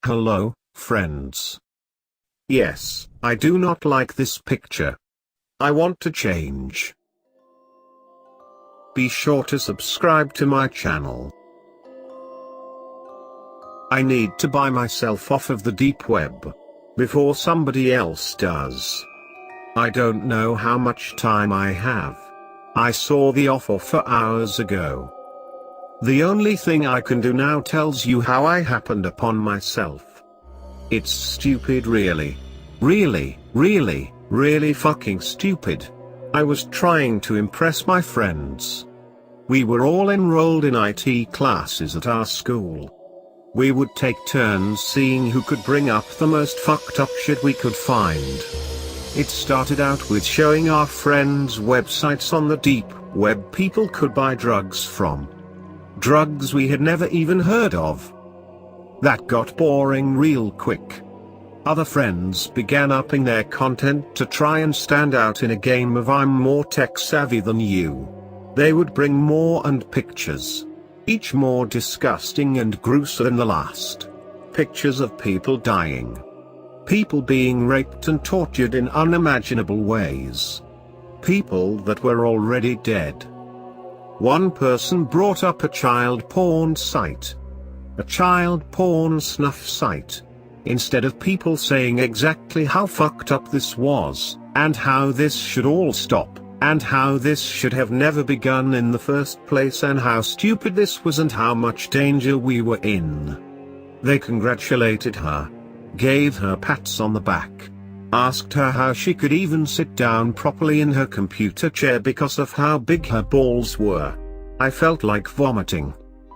Hello, friends. Yes, I do not like this picture. I want to change. Be sure to subscribe to my channel. I need to buy myself off of the deep web before somebody else does. I don't know how much time I have. I saw the offer hours ago. The only thing I can do now tells you how I happened upon myself. It's stupid, really. Really fucking stupid. I was trying to impress my friends. We were all enrolled in IT classes at our school. We would take turns seeing who could bring up the most fucked up shit we could find. It started out with showing our friends websites on the deep web people could buy drugs from. Drugs we had never even heard of. That got boring real quick. Other friends began upping their content to try and stand out in a game of I'm more tech savvy than you. They would bring more and pictures. Each more disgusting and gruesome than the last. Pictures of people dying. People being raped and tortured in unimaginable ways. People that were already dead. One person brought up a child porn site. A child porn snuff site. Instead of people saying exactly how fucked up this was, and how this should all stop, and how this should have never begun in the first place, and how stupid this was and how much danger we were in. They congratulated her. Gave her pats on the back. Asked her how she could even sit down properly in her computer chair because of how big her balls were. I felt like vomiting.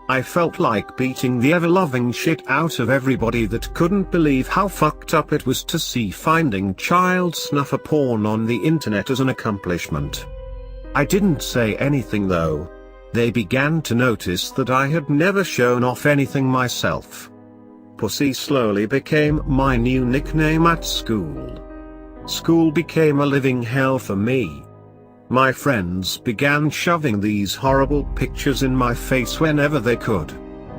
I felt like beating the ever-loving shit out of everybody that couldn't believe how fucked up it was to see finding child snuffer porn on the internet as an accomplishment. I didn't say anything though. They began to notice that I had never shown off anything myself. Pussy slowly became my new nickname at school. School became a living hell for me. My friends began shoving these horrible pictures in my face whenever they could.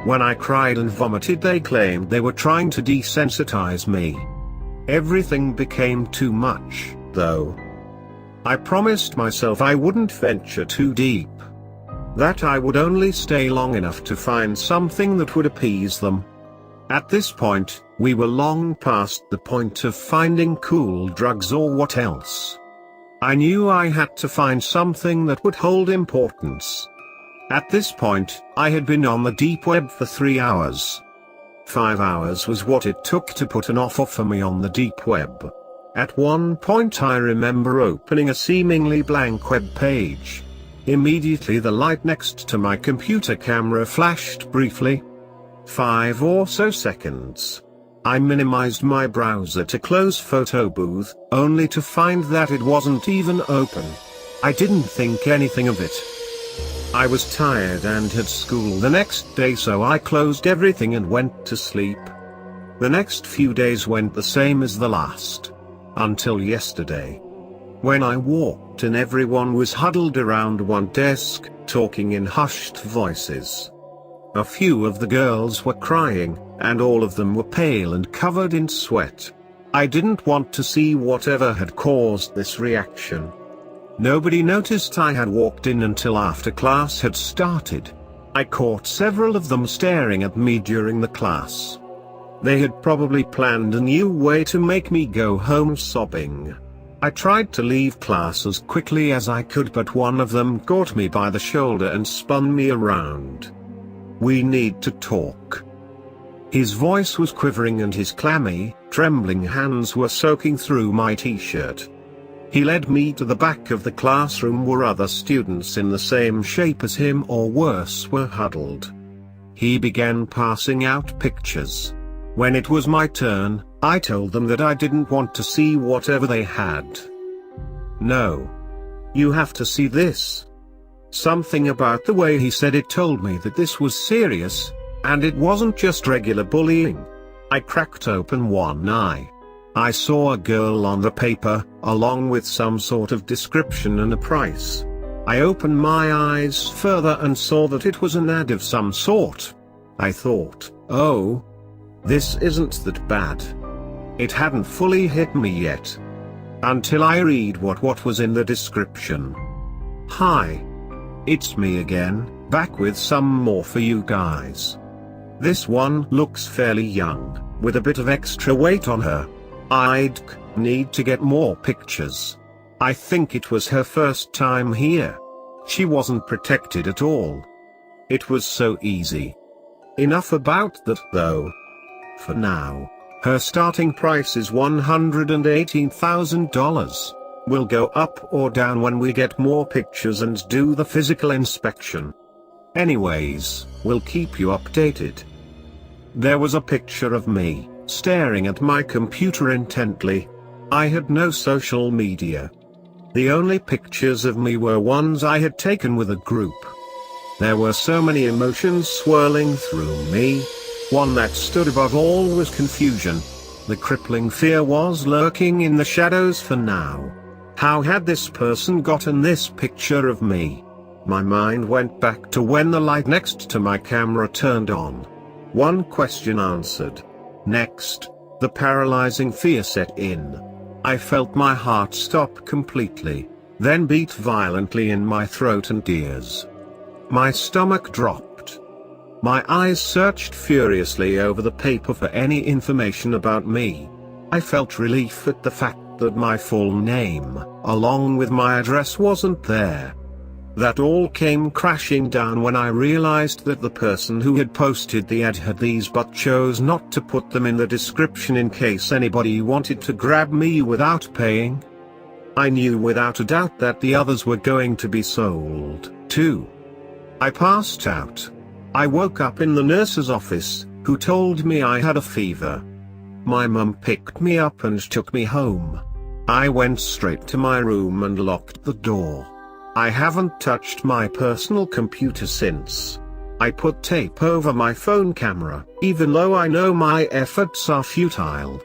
When I cried and vomited, they claimed they were trying to desensitize me. Everything became too much, though. I promised myself I wouldn't venture too deep. That I would only stay long enough to find something that would appease them. At this point, we were long past the point of finding cool drugs or what else. I knew I had to find something that would hold importance. At this point, I had been on the deep web for 3 hours. 5 hours was what it took to put an offer for me on the deep web. At one point I remember opening a seemingly blank web page. Immediately the light next to my computer camera flashed briefly. 5 or so seconds. I minimized my browser to close Photo Booth, only to find that it wasn't even open. I didn't think anything of it. I was tired and had school the next day, so I closed everything and went to sleep. The next few days went the same as the last. Until yesterday. When I walked in, everyone was huddled around one desk, talking in hushed voices. A few of the girls were crying, and all of them were pale and covered in sweat. I didn't want to see whatever had caused this reaction. Nobody noticed I had walked in until after class had started. I caught several of them staring at me during the class. They had probably planned a new way to make me go home sobbing. I tried to leave class as quickly as I could, but one of them caught me by the shoulder and spun me around. "We need to talk." His voice was quivering and his clammy, trembling hands were soaking through my t-shirt. He led me to the back of the classroom where other students in the same shape as him or worse were huddled. He began passing out pictures. When it was my turn, I told them that I didn't want to see whatever they had. "No. You have to see this." Something about the way he said it told me that this was serious, and it wasn't just regular bullying. I cracked open one eye. I saw a girl on the paper, along with some sort of description and a price. I opened my eyes further and saw that it was an ad of some sort. I thought, oh, This isn't that bad. It hadn't fully hit me yet. Until I read what was in the description. Hi. It's me again, back with some more for you guys. This one looks fairly young, with a bit of extra weight on her. I'd need to get more pictures. I think it was her first time here. She wasn't protected at all. It was so easy. Enough about that though. For now, her starting price is $118,000. We'll go up or down when we get more pictures and do the physical inspection. Anyways, we'll keep you updated. There was a picture of me, staring at my computer intently. I had no social media. The only pictures of me were ones I had taken with a group. There were so many emotions swirling through me. One that stood above all was confusion. The crippling fear was lurking in the shadows for now. How had this person gotten this picture of me? My mind went back to when the light next to my camera turned on. One question answered. Next, the paralyzing fear set in. I felt my heart stop completely, then beat violently in my throat and ears. My stomach dropped. My eyes searched furiously over the paper for any information about me. I felt relief at the fact that my full name, along with my address, wasn't there. That all came crashing down when I realized that the person who had posted the ad had these but chose not to put them in the description in case anybody wanted to grab me without paying. I knew without a doubt that the others were going to be sold, too. I passed out. I woke up in the nurse's office, who told me I had a fever. My mum picked me up and took me home. I went straight to my room and locked the door. I haven't touched my personal computer since. I put tape over my phone camera, even though I know my efforts are futile.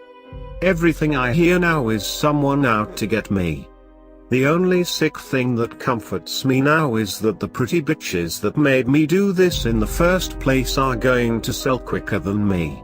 Everything I hear now is someone out to get me. The only sick thing that comforts me now is that the pretty bitches that made me do this in the first place are going to sell quicker than me.